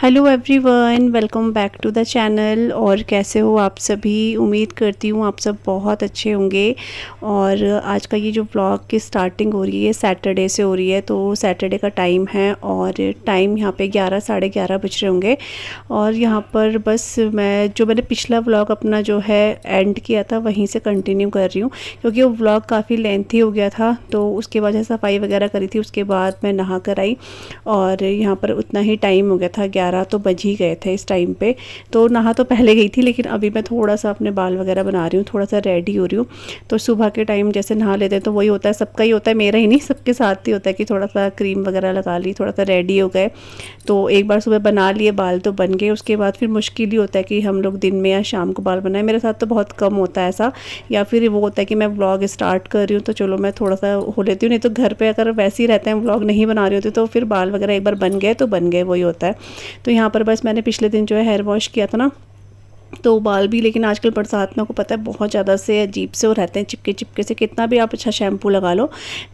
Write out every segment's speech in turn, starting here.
Hello everyone, welcome back to the channel. और कैसे हो आप सभी? उम्मीद करती हूँ आप सब बहुत अच्छे होंगे। और आज का ये जो व्लॉग की स्टार्टिंग हो रही है सैटरडे से हो रही है, तो सैटरडे का टाइम है और टाइम यहाँ पे 11 साढ़े 11 बज रहे होंगे। और यहाँ पर बस मैंने पिछला व्लॉग अपना जो है एंड किया था वहीं से कंटिन्यू कर रही हूँ, क्योंकि वो व्लॉग काफ़ी लेंथी हो गया था। तो उसके बाद सफाई वगैरह करी थी, उसके बाद मैं नहा कर आई और यहाँ पर उतना ही टाइम हो गया था, 11 तो बज ही गए थे इस टाइम पे। तो नहा तो पहले गई थी, लेकिन अभी मैं थोड़ा सा अपने बाल वगैरह बना रही हूँ, थोड़ा सा रेडी हो रही हूँ। तो सुबह के टाइम जैसे नहा लेते हैं तो वही होता है, सबका ही होता है, मेरा ही नहीं सबके साथ ही होता है कि थोड़ा सा क्रीम वगैरह लगा ली, थोड़ा सा रेडी हो गए। तो एक बार सुबह बना लिए बाल तो बन गए, उसके बाद फिर मुश्किल ही होता है कि हम लोग दिन में या शाम को बाल बनाएं। मेरे साथ तो बहुत कम होता है ऐसा, या फिर वो होता है कि मैं व्लॉग स्टार्ट कर रही हूँ तो चलो मैं थोड़ा सा हो लेती हूँ, नहीं तो घर पे अगर वैसे ही रहते हैं व्लॉग नहीं बना रही होती तो फिर बाल वगैरह एक बार बन गए तो बन गए, वही होता है। तो यहाँ पर बस मैंने पिछले दिन जो है हेयर वॉश किया था ना, तो बाल भी, लेकिन आजकल बरसात में आपको पता है बहुत ज़्यादा से अजीब से वो रहते हैं, चिपके चिपके से, कितना भी आप अच्छा शैम्पू लगा लो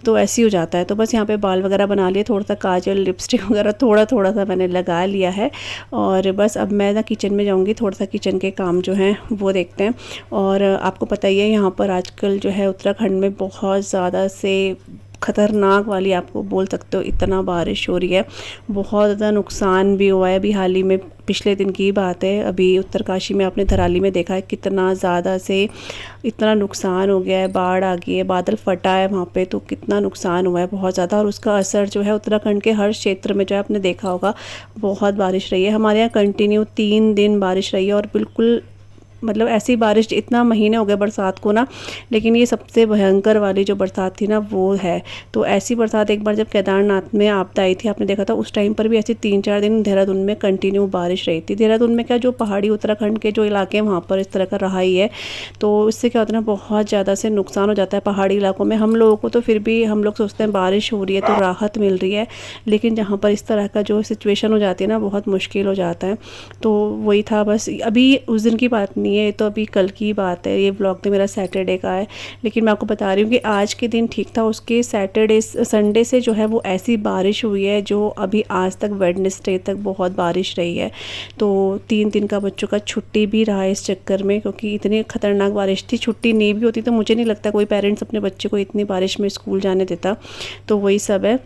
तो ऐसे ही हो जाता है। तो बस यहाँ पे बाल वगैरह बना लिए, थोड़ा सा काजल लिपस्टिक वगैरह थोड़ा थोड़ा सा मैंने लगा लिया है। और बस अब मैं ना किचन में जाऊँगी, थोड़ा सा किचन के काम जो हैं वो देखते हैं। और आपको पता ही है यहाँ पर आजकल जो है उत्तराखंड में बहुत ज़्यादा से ख़तरनाक वाली आपको बोल सकते हो, इतना बारिश हो रही है, बहुत ज़्यादा नुकसान भी हुआ है। अभी हाल ही में पिछले दिन की बात है, अभी उत्तरकाशी में आपने धराली में देखा है कितना ज़्यादा से इतना नुकसान हो गया है, बाढ़ आ गई है, बादल फटा है वहाँ पे, तो कितना नुकसान हुआ है बहुत ज़्यादा। और उसका असर जो है उत्तराखंड के हर क्षेत्र में जो है आपने देखा होगा, बहुत बारिश रही है। हमारे यहाँ कंटिन्यू 3 दिन बारिश रही है और बिल्कुल मतलब ऐसी बारिश, इतना महीने हो गए बरसात को ना, लेकिन ये सबसे भयंकर वाली जो बरसात थी ना वो है। तो ऐसी बरसात एक बार जब केदारनाथ में आपदा आई थी, आपने देखा था, उस टाइम पर भी ऐसे 3-4 दिन देहरादून में कंटिन्यू बारिश रही थी। देहरादून में क्या, जो पहाड़ी उत्तराखंड के जो इलाके हैं वहाँ पर इस तरह का रहा ही है। तो इससे क्या होता है ना, बहुत ज़्यादा से नुकसान हो जाता है पहाड़ी इलाकों में। हम लोगों को तो फिर भी हम लोग सोचते हैं बारिश हो रही है तो राहत मिल रही है, लेकिन जहाँ पर इस तरह का जो सिचुएशन हो जाती है ना, बहुत मुश्किल हो जाता है। तो वही था बस, अभी उस दिन की बात नहीं है, ये तो अभी कल की बात है। ये व्लॉग तो मेरा सैटरडे का है, लेकिन मैं आपको बता रही हूँ कि आज के दिन ठीक था, उसके संडे से जो है वो ऐसी बारिश हुई है जो अभी आज तक वेडनेसडे तक बहुत बारिश रही है। तो 3 दिन का बच्चों का छुट्टी भी रहा है इस चक्कर में, क्योंकि इतनी ख़तरनाक बारिश थी। छुट्टी नहीं भी होती तो मुझे नहीं लगता कोई पेरेंट्स अपने बच्चे को इतनी बारिश में स्कूल जाने देता। तो वही सब है।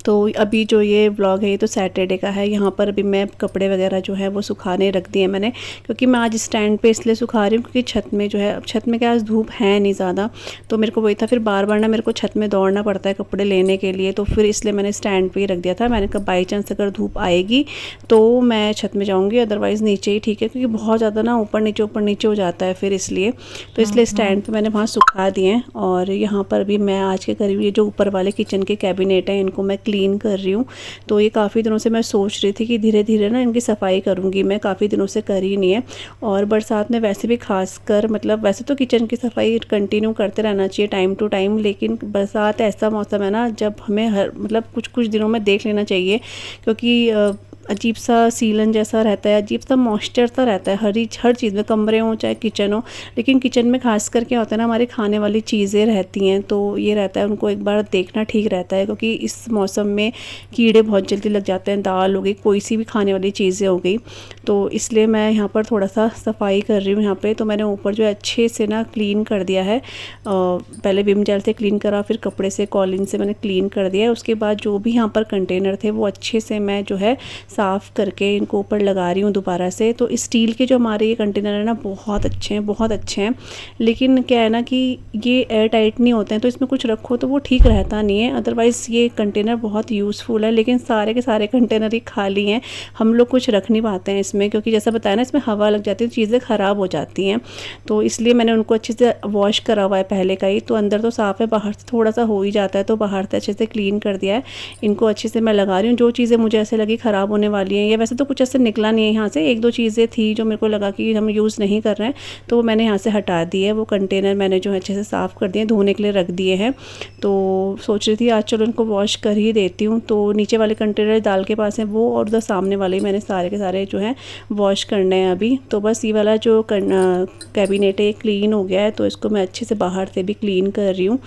तो अभी जो ये व्लॉग है ये तो सैटरडे का है। यहाँ पर अभी मैं कपड़े वगैरह जो है वो सुखाने रख दिए मैंने, क्योंकि मैं आज स्टैंड पे इसलिए सुखा रही हूँ क्योंकि छत में जो है, अब छत में क्या आज धूप है नहीं ज़्यादा, तो मेरे को वही था, फिर बार बार ना मेरे को छत में दौड़ना पड़ता है कपड़े लेने के लिए, तो फिर इसलिए मैंने स्टैंड पर ही रख दिया था। मैंने कहा बाई चांस अगर धूप आएगी तो मैं छत में जाऊँगी, अदरवाइज़ नीचे ही ठीक है, क्योंकि बहुत ज़्यादा ना ऊपर नीचे हो जाता है फिर, इसलिए तो इसलिए स्टैंड पर मैंने वहाँ सुखा दिए हैं। और यहाँ पर भी मैं आज के करीब ये जो ऊपर वाले किचन के कैबिनेट हैं इनको मैं क्लीन कर रही हूँ। तो ये काफ़ी दिनों से मैं सोच रही थी कि धीरे धीरे ना इनकी सफाई करूँगी, मैं काफ़ी दिनों से कर ही नहीं है। और बरसात में वैसे भी खासकर, मतलब वैसे तो किचन की सफाई कंटिन्यू करते रहना चाहिए टाइम टू टाइम, लेकिन बरसात ऐसा मौसम है ना जब हमें हर मतलब कुछ कुछ दिनों में देख लेना चाहिए, क्योंकि अजीब सा सीलन जैसा रहता है, अजीब सा मॉइस्चर सा रहता है हर चीज़ में, कमरे हों चाहे किचन हो। लेकिन किचन में खास कर क्या होता है ना, हमारी खाने वाली चीज़ें रहती हैं, तो ये रहता है उनको एक बार देखना ठीक रहता है, क्योंकि इस मौसम में कीड़े बहुत जल्दी लग जाते हैं। दाल हो गई, कोई सी भी खाने वाली चीज़ें हो गई, तो इसलिए मैं यहाँ पर थोड़ा सा सफाई कर रही हूँ। यहाँ पर तो मैंने ऊपर जो है अच्छे से ना क्लीन कर दिया है, पहले विम जेल से क्लीन करा, फिर कपड़े से कॉलिन से मैंने क्लीन कर दिया है। उसके बाद जो भी यहाँ पर कंटेनर थे वो अच्छे से मैं जो है साफ़ करके इनको ऊपर लगा रही हूँ दोबारा से। तो स्टील के जो हमारे ये कंटेनर है ना बहुत अच्छे हैं, बहुत अच्छे हैं, लेकिन क्या है ना कि ये एयर टाइट नहीं होते हैं, तो इसमें कुछ रखो तो वो ठीक रहता नहीं है। अदरवाइज़ ये कंटेनर बहुत यूज़फुल है, लेकिन सारे के सारे कंटेनर ही खाली हैं, हम लोग कुछ रख नहीं पाते हैं इसमें, क्योंकि जैसा बताया ना इसमें हवा लग जाती है, चीज़ें ख़राब हो जाती हैं। तो इसलिए मैंने उनको अच्छे से वॉश करा हुआ है पहले का ही, तो अंदर तो साफ़ है, बाहर से थोड़ा सा हो ही जाता है, तो बाहर से अच्छे से क्लीन कर दिया है। इनको अच्छे से मैं लगा रही हूँ। जो चीज़ें मुझे ऐसे लगी ख़राब होने वाली हैं, या वैसे तो कुछ ऐसे निकला नहीं है यहाँ से, 1-2 चीज़ें थी जो मेरे को लगा कि हम यूज़ नहीं कर रहे हैं, तो वो मैंने यहाँ से हटा दी है। वो कंटेनर मैंने जो है अच्छे से साफ़ कर दिए, धोने के लिए रख दिए हैं। तो सोच रही थी आज चलो इनको वॉश कर ही देती हूँ। तो नीचे वाले कंटेनर दाल के पास हैं वो, और उधर सामने वाले मैंने सारे के सारे जो हैं वॉश करने हैं अभी। तो बस ये वाला जो कैबिनेट है क्लीन हो गया है, तो इसको मैं अच्छे से बाहर से भी क्लीन कर रही हूँ।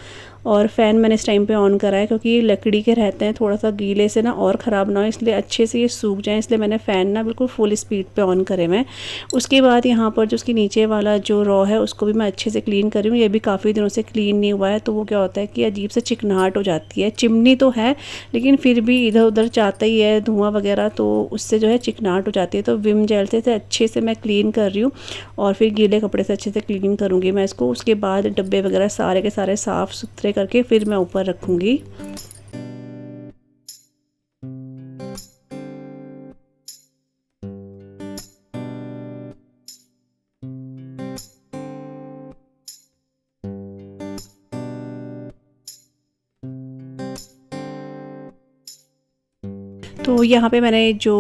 और फ़ैन मैंने इस टाइम पे ऑन करा है क्योंकि लकड़ी के रहते हैं, थोड़ा सा गीले से ना और ख़राब ना हो, इसलिए अच्छे से ये सूख जाए, इसलिए मैंने फ़ैन ना बिल्कुल फुल स्पीड पे ऑन करे हुए हैं। उसके बाद यहाँ पर जो उसके नीचे वाला जो रॉ है उसको भी मैं अच्छे से क्लीन कर रही हूँ। ये भी काफ़ी दिनों से क्लीन नहीं हुआ है, तो वो क्या होता है कि अजीब से चिकनाहट हो जाती है। चिमनी तो है लेकिन फिर भी इधर उधर जाता ही है धुआं वगैरह, तो उससे जो है चिकनाहट हो जाती है। तो विम जेल से अच्छे से मैं क्लीन कर रही हूँ और फिर गीले कपड़े से अच्छे से क्लीन करूँगी मैं इसको। उसके बाद डब्बे वगैरह सारे के सारे साफ़ सुथरे करके फिर मैं ऊपर रखूँगी। तो यहाँ पे मैंने जो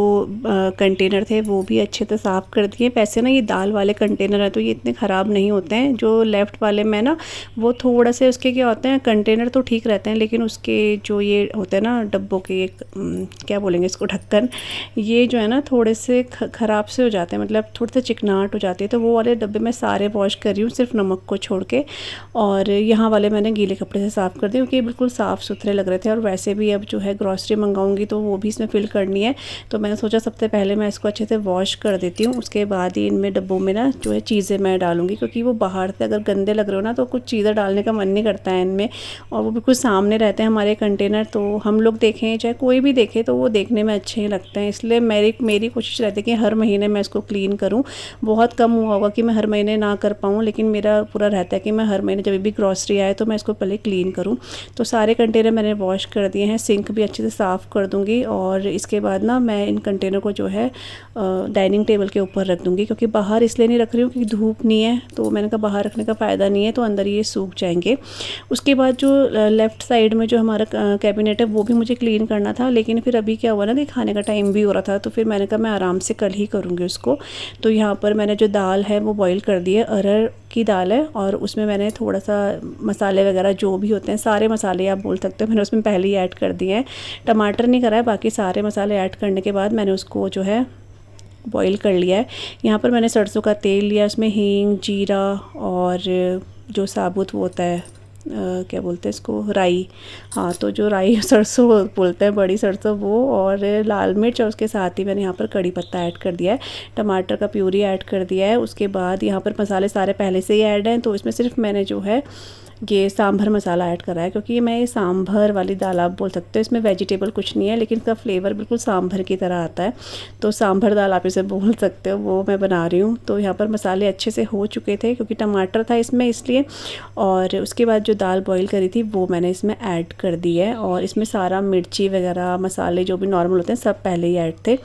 कंटेनर थे वो भी अच्छे से साफ़ कर दिए। वैसे ना ये दाल वाले कंटेनर है तो ये इतने ख़राब नहीं होते हैं। जो लेफ़्ट वाले में ना वो थोड़ा से उसके क्या होते हैं, कंटेनर तो ठीक रहते हैं लेकिन उसके जो ये होते हैं ना डब्बों के एक क्या बोलेंगे इसको, ढक्कन, ये जो है ना थोड़े से ख़राब से हो जाते हैं, मतलब थोड़े से चिकनाहट हो जाती है। तो वो वाले डब्बे मैं सारे वॉश कर रही हूँ सिर्फ नमक को छोड़ के। और यहाँ वाले मैंने गीले कपड़े से साफ़ कर दिए क्योंकि बिल्कुल साफ़ सुथरे लग रहे थे। और वैसे भी अब जो है ग्रॉसरी मंगाऊंगी तो वो भी इसमें फिल करनी है, तो मैंने सोचा सबसे पहले मैं इसको अच्छे से वॉश कर देती हूँ। उसके बाद ही इनमें डब्बों में ना जो है चीज़ें मैं डालूंगी, क्योंकि वो बाहर से अगर गंदे लग रहे हो ना तो कुछ चीज़ें डालने का मन नहीं करता है इनमें, और वो बिल्कुल सामने रहते हैं हमारे कंटेनर, तो हम लोग देखें चाहे कोई भी देखे तो वो देखने में अच्छे ही लगते हैं। इसलिए मेरी कोशिश रहती है कि हर महीने मैं इसको क्लीन करूँ। बहुत कम हुआ होगा कि मैं हर महीने ना कर पाऊँ, लेकिन मेरा पूरा रहता है कि मैं हर महीने जब भी ग्रॉसरी आए तो मैं इसको पहले क्लीन करूँ। तो सारे कंटेनर मैंने वॉश कर दिए हैं, सिंक भी अच्छे से साफ़ कर दूँगी। और इसके बाद ना मैं इन कंटेनर को जो है डाइनिंग टेबल के ऊपर रख दूँगी, क्योंकि बाहर इसलिए नहीं रख रही हूँ क्योंकि धूप नहीं है, तो मैंने कहा बाहर रखने का फ़ायदा नहीं है, तो अंदर ये सूख जाएंगे। उसके बाद जो लेफ़्ट साइड में जो हमारा कैबिनेट है वो भी मुझे क्लीन करना था, लेकिन फिर अभी क्या हुआ ना कि खाने का टाइम भी हो रहा था, तो फिर मैंने कहा मैं आराम से कल ही करूँगी उसको। तो यहाँ पर मैंने जो दाल है वो बॉईल कर दी है, अरहर की दाल है, और उसमें मैंने थोड़ा सा मसाले वगैरह जो भी होते हैं, सारे मसाले आप बोल सकते हो, मैंने उसमें पहले ही ऐड कर दिए हैं। टमाटर नहीं करा है, बाकी सारे मसाले ऐड करने के बाद मैंने उसको जो है बॉईल कर लिया है। यहाँ पर मैंने सरसों का तेल लिया, उसमें हींग, जीरा और जो साबुत वो होता है क्या बोलते हैं इसको, राई, हाँ तो जो राई सरसों बोलते हैं, बड़ी सरसों, वो, और लाल मिर्च, और उसके साथ ही मैंने यहाँ पर कड़ी पत्ता ऐड कर दिया है, टमाटर का प्यूरी ऐड कर दिया है। उसके बाद यहाँ पर मसाले सारे पहले से ही ऐड हैं, तो इसमें सिर्फ मैंने जो है ये सांभर मसाला ऐड करा है, क्योंकि मैं ये सांभर वाली दाल आप बोल सकते हो, इसमें वेजिटेबल कुछ नहीं है लेकिन इसका फ्लेवर बिल्कुल सांभर की तरह आता है, तो सांभर दाल आप इसे बोल सकते हो, वो मैं बना रही हूँ। तो यहाँ पर मसाले अच्छे से हो चुके थे क्योंकि टमाटर था इसमें इसलिए। और उसके बाद जो दाल बॉईल करी थी वो मैंने इसमें ऐड कर दी है, और इसमें सारा मिर्ची वगैरह मसाले जो भी नॉर्मल होते हैं सब पहले ही ऐड थे।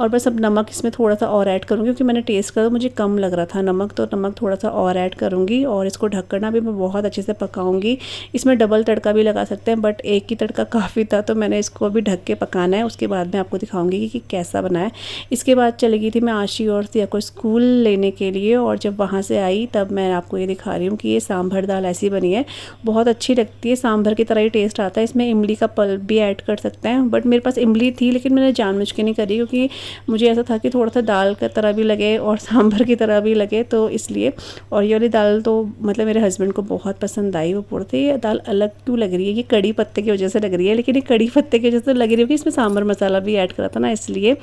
और बस अब नमक इसमें थोड़ा सा और ऐड करूँगी, क्योंकि मैंने टेस्ट करा मुझे कम लग रहा था नमक, तो नमक थोड़ा सा और ऐड करूँगी। और इसको ढकना भी मैं बहुत अच्छे से पकाऊंगी। इसमें डबल तड़का भी लगा सकते हैं, बट एक ही तड़का काफ़ी था, तो मैंने इसको अभी ढक के पकाना है। उसके बाद मैं आपको दिखाऊंगी कि कैसा बना है। इसके बाद चली गई थी मैं आशी और सिया को स्कूल लेने के लिए, और जब वहाँ से आई तब मैं आपको ये दिखा रही हूँ कि ये सांभर दाल ऐसी बनी है, बहुत अच्छी लगती है, सांभर की तरह ही टेस्ट आता है। इसमें इमली का पल्प भी ऐड कर सकते हैं, बट मेरे पास इमली थी लेकिन मैंने जानबूझ के नहीं करी, क्योंकि मुझे ऐसा था कि थोड़ा सा दाल की तरह भी लगे और सांभर की तरह भी लगे, तो इसलिए। और ये वाली दाल तो मतलब मेरे हस्बैंड को बहुत पसंद आई, वो बोलते ये दाल अलग क्यों लग रही है, ये कड़ी पत्ते की वजह से लग रही है, लेकिन ये कड़ी पत्ते की वजह से लग रही होगी, इसमें सांभर मसाला भी ऐड करा था ना, इसलिए।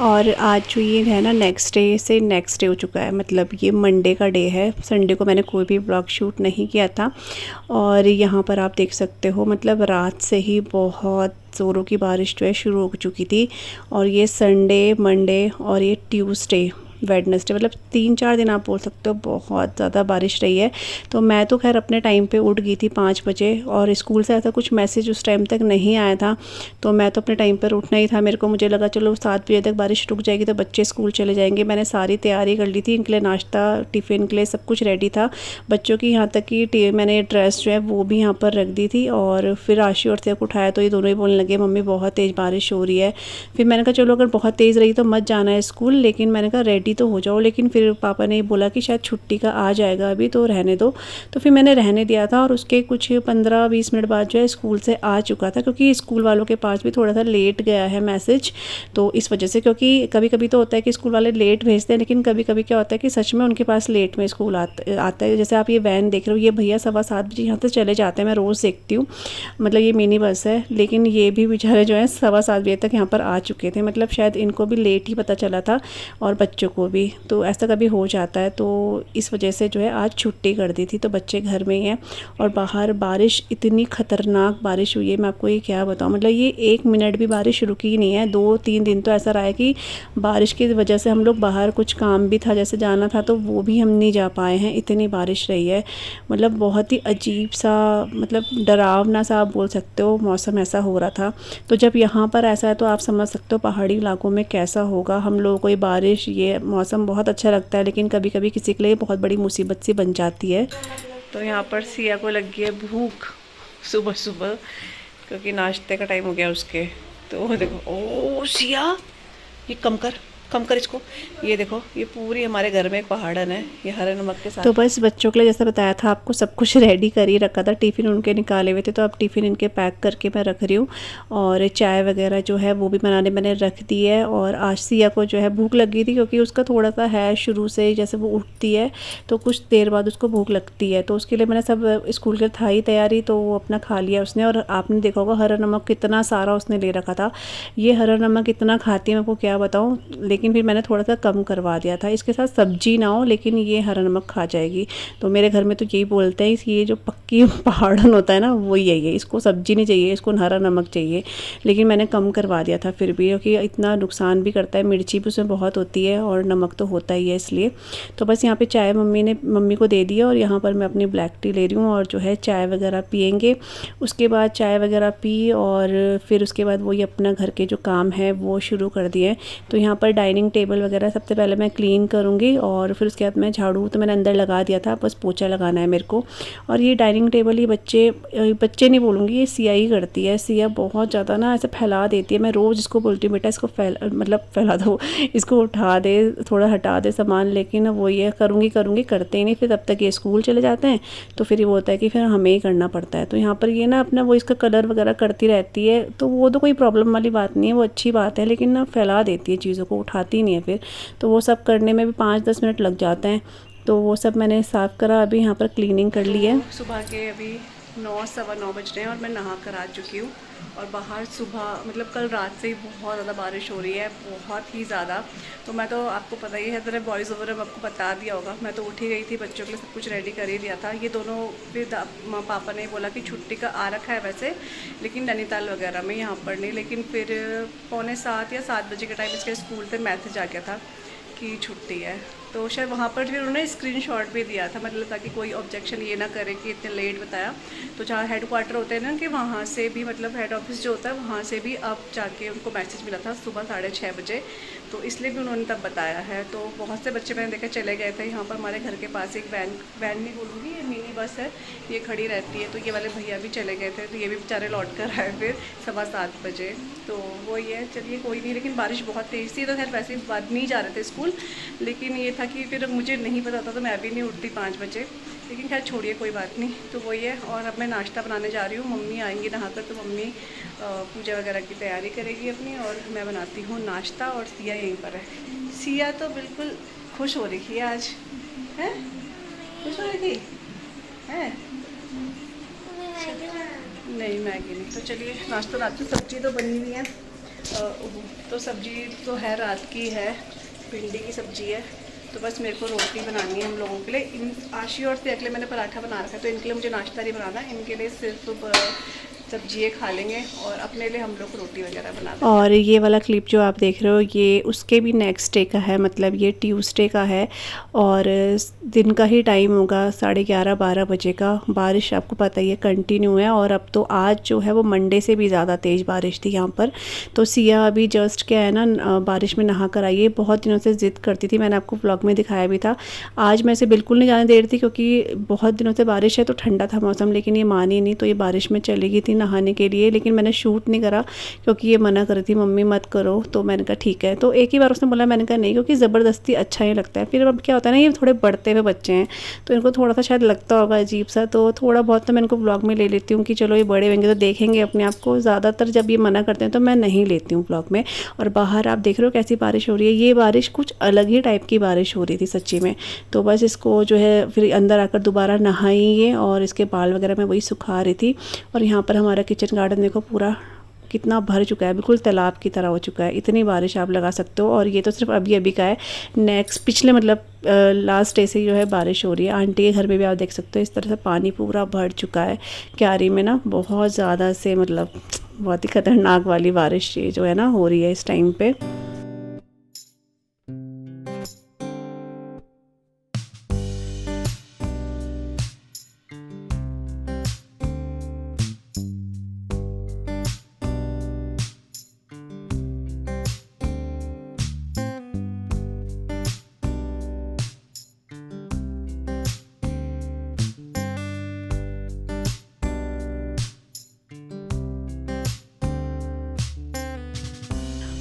और आज जो ये है ना नेक्स्ट डे से नेक्स्ट डे हो चुका है, मतलब ये मंडे का डे है। संडे को मैंने कोई भी ब्लॉग शूट नहीं किया था। और यहाँ पर आप देख सकते हो मतलब रात से ही बहुत ज़ोरों की बारिश जो है शुरू हो चुकी थी। और ये संडे, मंडे और ये ट्यूसडे, वेडनेसडे, मतलब 3-4 दिन आप बोल सकते हो बहुत ज़्यादा बारिश रही है। तो मैं तो खैर अपने टाइम पे उठ गई थी 5 बजे, और स्कूल से ऐसा कुछ मैसेज उस टाइम तक नहीं आया था, तो मैं तो अपने टाइम पर उठना ही था। मेरे को मुझे लगा चलो 7 बजे तक बारिश रुक जाएगी तो बच्चे स्कूल चले जाएंगे। मैंने सारी तैयारी कर ली थी, इनके लिए नाश्ता, टिफ़िन के लिए सब कुछ रेडी था बच्चों की, यहाँ तक कि मैंने ड्रेस जो है वो भी यहाँ पर रख दी थी। और फिर आशी और सिया को उठाया तो ये दोनों ही बोलने लगे मम्मी बहुत तेज़ बारिश हो रही है। फिर मैंने कहा चलो अगर बहुत तेज़ रही तो मत जाना है स्कूल, लेकिन मैंने कहा रेडी तो हो जाओ। लेकिन फिर पापा ने बोला कि शायद छुट्टी का आ जाएगा अभी, तो रहने दो। तो फिर मैंने रहने दिया था, और उसके कुछ 15-20 मिनट बाद जो है स्कूल से आ चुका था, क्योंकि स्कूल वालों के पास भी थोड़ा सा लेट गया है मैसेज, तो इस वजह से। क्योंकि कभी कभी तो होता है कि स्कूल वाले लेट भेजते हैं, लेकिन कभी कभी क्या होता है कि सच में उनके पास लेट में स्कूल आता है। जैसे आप ये वैन देख रहे हो, ये भैया 7:15 बजे यहाँ से चले जाते हैं, मैं रोज़ देखती हूँ, मतलब ये मिनी बस है, लेकिन ये भी बेचारे जो है 7:15 बजे तक यहाँ पर आ चुके थे। मतलब शायद इनको भी लेट ही पता चला था, और बच्चों को भी, तो ऐसा कभी हो जाता है। तो इस वजह से जो है आज छुट्टी कर दी थी, तो बच्चे घर में ही हैं। और बाहर बारिश, इतनी ख़तरनाक बारिश हुई है, मैं आपको ये क्या बताऊँ, मतलब ये 1 मिनट भी बारिश रुकी ही नहीं है। 2-3 दिन तो ऐसा रहा है कि बारिश की वजह से हम लोग बाहर, कुछ काम भी था जैसे जाना था तो वो भी हम नहीं जा पाए हैं, इतनी बारिश रही है। मतलब बहुत ही अजीब सा, मतलब डरावना सा आप बोल सकते हो, मौसम ऐसा हो रहा था। तो जब यहाँ पर ऐसा है तो आप समझ सकते हो पहाड़ी इलाकों में कैसा होगा। हम लोगों को ये बारिश, ये मौसम बहुत अच्छा लगता है, लेकिन कभी कभी किसी के लिए बहुत बड़ी मुसीबत सी बन जाती है। तो यहाँ पर सिया को लग गई है भूख सुबह सुबह, क्योंकि नाश्ते का टाइम हो गया उसके। तो देखो, ओ सिया, ये कम कर इसको। ये देखो, ये पूरी हमारे घर में एक पहाड़न है, ये हरे नमक के साथ। तो बस बच्चों के लिए जैसा बताया था आपको, सब कुछ रेडी कर ही रखा था। टिफ़िन उनके निकाले हुए थे, तो अब टिफ़िन इनके पैक करके मैं रख रही हूँ, और चाय वगैरह जो है वो भी बनाने मैंने रख दी है। और आज सिया को जो है भूख लगी थी, क्योंकि उसका थोड़ा सा है शुरू से, जैसे वो उठती है तो कुछ देर बाद उसको भूख लगती है, तो उसके लिए मैंने सब स्कूल के था ही तैयारी, तो वो अपना खा लिया उसने। और आपने देखा होगा हरा नमक कितना सारा उसने ले रखा था। ये हरा नमक इतना खाती है, मैं आपको क्या बताऊँ, लेकिन फिर मैंने थोड़ा सा कम करवा दिया था। इसके साथ सब्जी ना हो, लेकिन ये हरा नमक खा जाएगी। तो मेरे घर में तो यही बोलते हैं कि ये जो पक्की पहाड़न होता है ना, वो यही है, इसको सब्जी नहीं चाहिए, इसको हरा नमक चाहिए। लेकिन मैंने कम करवा दिया था फिर भी, क्योंकि इतना नुकसान भी करता है, मिर्ची भी उसमें बहुत होती है और नमक तो होता ही है, इसलिए। तो बस यहाँ पर चाय मम्मी को दे दिया, और यहाँ पर मैं अपनी ब्लैक टी ले रही हूँ, और जो है चाय वगैरह पियेंगे। उसके बाद चाय वगैरह पी, और फिर उसके बाद वही अपना घर के जो काम है वो शुरू कर दिए। तो यहाँ पर डाइनिंग टेबल वगैरह सबसे पहले मैं क्लीन करूँगी, और फिर उसके बाद मैं झाड़ू तो मैंने अंदर लगा दिया था, बस पोछा लगाना है मेरे को। और ये डाइनिंग टेबल, ये बच्चे नहीं बोलूँगी, ये सिया ही करती है। सिया बहुत ज़्यादा ना ऐसे फैला देती है। मैं रोज़ इसको बोलती हूँ बेटा इसको फैला दो, इसको उठा दे, थोड़ा हटा दे सामान, लेकिन वो ये करूँगी करते ही नहीं। फिर तब तक ये स्कूल चले जाते हैं, तो फिर ये होता है कि फिर हमें ही करना पड़ता है। तो यहाँ पर ये ना अपना वो इसका कलर वगैरह करती रहती है, तो वो तो कोई प्रॉब्लम वाली बात नहीं है, वो अच्छी बात है, लेकिन ना फैला देती है चीज़ों को, उठाती नहीं है फिर। तो वो सब करने में भी 5-10 मिनट लग जाते हैं। तो वो सब मैंने साफ़ करा, अभी यहाँ पर क्लीनिंग कर ली है। सुबह के अभी 9-9:15 बज रहे हैं, और मैं नहा कर आ चुकी हूँ। और बाहर सुबह, मतलब कल रात से ही बहुत ज़्यादा बारिश हो रही है, बहुत ही ज़्यादा। तो मैं तो, आपको पता ही है, मेरे वॉइस ओवर में आपको बता दिया होगा, मैं तो उठ ही गई थी, बच्चों के लिए सब कुछ रेडी कर ही दिया था। ये दोनों फिर पापा ने बोला कि छुट्टी का आ रखा है वैसे, लेकिन नैनीताल वगैरह में, यहाँ पर नहीं। लेकिन फिर 6:45 या 7 बजे के टाइम इसके स्कूल से मैसेज आ गया था कि छुट्टी है। तो शायद वहाँ पर फिर उन्होंने स्क्रीनशॉट भी दिया था, मतलब ताकि कोई ऑब्जेक्शन ये ना करे कि इतने लेट बताया। तो जहाँ हेड क्वार्टर होते हैं ना, कि वहाँ से भी, मतलब हेड ऑफिस जो होता है वहाँ से भी अब जाके उनको मैसेज मिला था सुबह 6:30 बजे, तो इसलिए भी उन्होंने तब बताया है। तो बहुत से बच्चे मैंने देखा चले गए थे। यहाँ पर हमारे घर के पास एक वैन नहीं बोलूँगी, ये मिनी बस है, ये खड़ी रहती है, तो ये वाले भैया भी चले गए थे, तो ये भी बेचारे लौट कर आए फिर 7:15 बजे। तो वो ये, चलिए कोई नहीं। लेकिन बारिश बहुत तेज़ थी, तो खैर वैसे ही बाद नहीं जा रहे थे स्कूल, लेकिन ये था कि फिर मुझे नहीं पता था, तो मैं अभी नहीं उठती 5 बजे। लेकिन खैर छोड़िए, कोई बात नहीं। तो वही है। और अब मैं नाश्ता बनाने जा रही हूँ, मम्मी आएंगी नहाकर, तो मम्मी पूजा वगैरह की तैयारी करेगी अपनी, और मैं बनाती हूँ नाश्ता। और सिया यहीं पर है। सिया तो बिल्कुल खुश हो रही थी आज, है खुश हो रही थी, है नहीं मैगी नहीं। तो चलिए नाश्ता बनाती हूँ। सब्जी तो बनी हुई है, तो सब्जी तो है रात की है, भिंडी की सब्जी है। तो बस मेरे को रोटी बनानी है हम लोगों के लिए। आशी और सिया के लिए मैंने पराठा बना रखा है, तो इनके लिए मुझे नाश्ता नहीं बनाना, इनके लिए सिर्फ सब्जियाँ खा लेंगे और अपने लिए हम लोग रोटी वगैरह बना देंगे। और ये वाला क्लिप जो आप देख रहे हो ये उसके भी नेक्स्ट डे का है, मतलब ये ट्यूसडे का है और दिन का ही टाइम होगा 11:30-12 बजे का। बारिश आपको पता ही है कंटिन्यू है और अब तो आज जो है वो मंडे से भी ज़्यादा तेज़ बारिश थी यहाँ पर। तो सिया अभी जस्ट क्या है ना बारिश में नहा कर आई है, बहुत दिनों से ज़िद करती थी, मैंने आपको व्लॉग में दिखाया भी था। आज मैं इसे बिल्कुल नहीं जाने दे रही थी क्योंकि बहुत दिनों से बारिश है तो ठंडा था मौसम, लेकिन ये मानी नहीं, तो ये बारिश में चली गई थी नहाने के लिए। लेकिन मैंने शूट नहीं करा क्योंकि ये मना कर रही थी मम्मी मत करो, तो मैंने कहा ठीक है। तो एक ही बार उसने बोला, मैंने कहा नहीं, क्योंकि ज़बरदस्ती अच्छा ही लगता है। फिर अब क्या होता है ना, ये थोड़े बढ़ते हुए बच्चे हैं तो इनको थोड़ा सा शायद लगता होगा अजीब सा, तो थोड़ा बहुत तो मैं इनको ब्लॉग में ले लेती हूँ कि चलो ये बड़े होंगे तो देखेंगे अपने आप को। ज़्यादातर जब ये मना करते हैं तो मैं नहीं लेती हूँ ब्लॉग में। और बाहर आप देख रहे हो कैसी बारिश हो रही है, ये बारिश कुछ अलग ही टाइप की बारिश हो रही थी सच्ची में। तो बस इसको जो है फिर अंदर आकर दोबारा नहाई है और इसके बाल वगैरह मैं वही सुखा रही थी। और यहाँ पर हमारा किचन गार्डन देखो पूरा कितना भर चुका है, बिल्कुल तालाब की तरह हो चुका है, इतनी बारिश आप लगा सकते हो। और ये तो सिर्फ अभी अभी का है, नेक्स्ट पिछले मतलब लास्ट डे से जो है बारिश हो रही है। आंटी के घर में भी आप देख सकते हो इस तरह से पानी पूरा भर चुका है क्यारी में ना, बहुत ज़्यादा से मतलब बहुत ही ख़तरनाक वाली बारिश ये जो है ना हो रही है इस टाइम पे।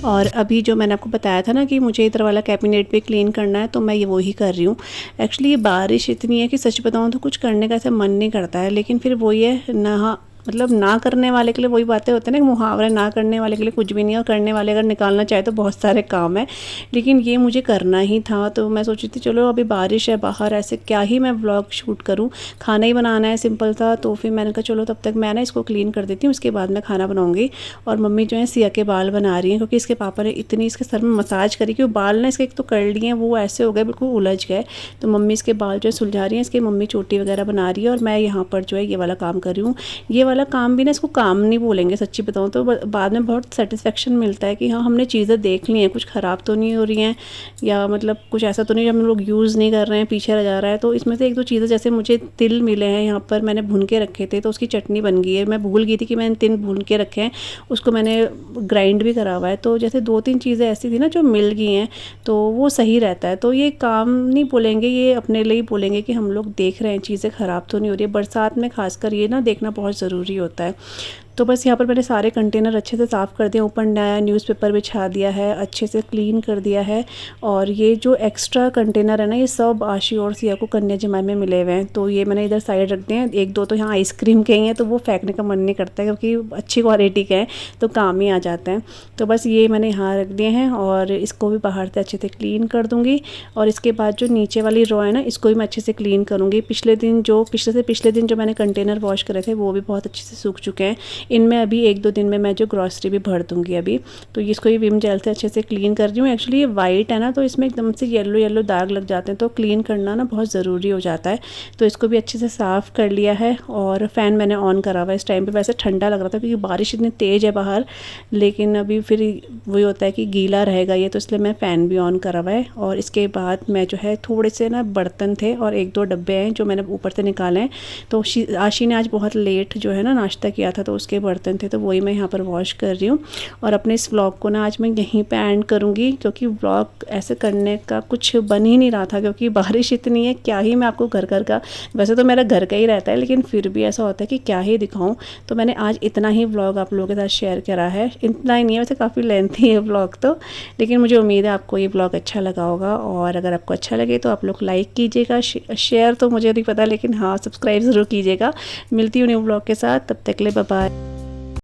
और अभी जो मैंने आपको बताया था ना कि मुझे इधर वाला कैबिनेट भी क्लीन करना है, तो मैं ये वो ही कर रही हूँ। एक्चुअली ये बारिश इतनी है कि सच बताऊँ तो कुछ करने का ऐसा मन नहीं करता है, लेकिन फिर वही है ना, मतलब ना करने वाले के लिए वही बातें होती हैं ना, मुहावरे, ना करने वाले के लिए कुछ भी नहीं है और करने वाले अगर निकालना चाहे तो बहुत सारे काम है। लेकिन ये मुझे करना ही था, तो मैं सोची थी चलो अभी बारिश है बाहर, ऐसे क्या ही मैं व्लॉग शूट करूं, खाना ही बनाना है सिंपल था। तो फिर मैंने कहा चलो तब तक मैं ना इसको क्लीन कर देती हूँ, उसके बाद मैं खाना बनाऊँगी। और मम्मी जो है सिया के बाल बना रही हैं क्योंकि इसके पापा ने इतनी इसके सर में मसाज करी कि वो बाल ना इसके एक तो कर लिए हैं वो ऐसे हो गए बिल्कुल उलझ गए, तो मम्मी इसके बाल जो है सुलझा रही हैं, इसकी मम्मी चोटी वगैरह बना रही है और मैं यहाँ पर जो है ये वाला काम कर रही हूँ। ये वाला काम भी ना इसको काम नहीं बोलेंगे सच्ची बताऊँ तो, बाद में बहुत सेटिस्फेक्शन मिलता है कि हाँ हमने चीज़ें देख ली हैं, कुछ ख़राब तो नहीं हो रही हैं या मतलब कुछ ऐसा तो नहीं जो हम लोग यूज़ नहीं कर रहे हैं पीछे रह जा रहा है। तो इसमें से एक दो चीज़ें, जैसे मुझे तिल मिले हैं यहाँ पर, मैंने भून के रखे थे तो उसकी चटनी बन गई है। मैं भूल गई थी कि मैंने तिल भून के रखे हैं, उसको मैंने ग्राइंड भी करा हुआ है। तो जैसे 2-3 चीज़ें ऐसी थी ना जो मिल गई हैं तो वो सही रहता है। तो ये काम नहीं बोलेंगे, ये अपने लिए ही बोलेंगे कि हम लोग देख रहे हैं चीज़ें ख़राब तो नहीं हो रही है। बरसात में खासकर ये ना देखना बहुत ज़रूरी होता है। तो बस यहाँ पर मैंने सारे कंटेनर अच्छे से साफ़ कर दिए, ऊपर नया न्यूज़पेपर बिछा दिया है, अच्छे से क्लीन कर दिया है। और ये जो एक्स्ट्रा कंटेनर है ना, ये सब आशी और सिया को कन्या जमाई में मिले हुए हैं, तो ये मैंने इधर साइड रख दिए हैं। 1-2 तो यहाँ आइसक्रीम के ही हैं तो वो फेंकने का मन नहीं करता है क्योंकि अच्छी क्वालिटी के हैं तो काम ही आ जाते हैं। तो बस ये मैंने यहाँ रख दिए हैं और इसको भी बाहर से अच्छे से क्लीन कर दूँगी। और इसके बाद जो नीचे वाली रो है ना, इसको भी मैं अच्छे से क्लीन करूँगी। पिछले दिन जो मैंने कंटेनर वॉश करे थे वो भी बहुत अच्छे से सूख चुके हैं। इनमें अभी 1-2 दिन में मैं जो ग्रॉसरी भी भर दूँगी अभी। तो इसको ये विम जेल से अच्छे से क्लीन कर रही हूँ। एक्चुअली ये वाइट है ना तो इसमें एकदम से येलो दाग लग जाते हैं, तो क्लीन करना ना बहुत ज़रूरी हो जाता है। तो इसको भी अच्छे से साफ़ कर लिया है और फ़ैन मैंने ऑन करा हुआ है इस टाइम पे। वैसे ठंडा लग रहा था क्योंकि बारिश इतनी तेज़ है बाहर, लेकिन अभी फिर वही होता है कि गीला रहेगा ये, तो इसलिए मैं फ़ैन भी ऑन करा हुआ है। और इसके बाद मैं जो है थोड़े से ना बर्तन थे और 1-2 डब्बे हैं जो मैंने ऊपर से निकाले हैं। तो आशी ने आज बहुत लेट जो है ना नाश्ता किया था तो उसके बर्तन थे, तो वही मैं यहाँ पर वॉश कर रही हूँ। और अपने इस व्लॉग को ना आज मैं यहीं पे एंड करूँगी क्योंकि व्लॉग ऐसे करने का कुछ बन ही नहीं रहा था क्योंकि बारिश इतनी है, क्या ही मैं आपको घर का, वैसे तो मेरा घर का ही रहता है लेकिन फिर भी ऐसा होता है कि क्या ही दिखाऊँ। तो मैंने आज इतना ही व्लॉग आप लोगों के साथ शेयर करा है, इतना ही नहीं है, वैसे काफ़ी लेंथी है व्लॉग तो, लेकिन मुझे उम्मीद है आपको ये व्लॉग अच्छा लगा होगा। और अगर आपको अच्छा लगे तो आप लोग लाइक कीजिएगा, शेयर तो मुझे नहीं पता लेकिन हाँ सब्सक्राइब ज़रूर कीजिएगा। मिलती हूँ न्यू व्लॉग के साथ, तब तक के लिए बाय बाय।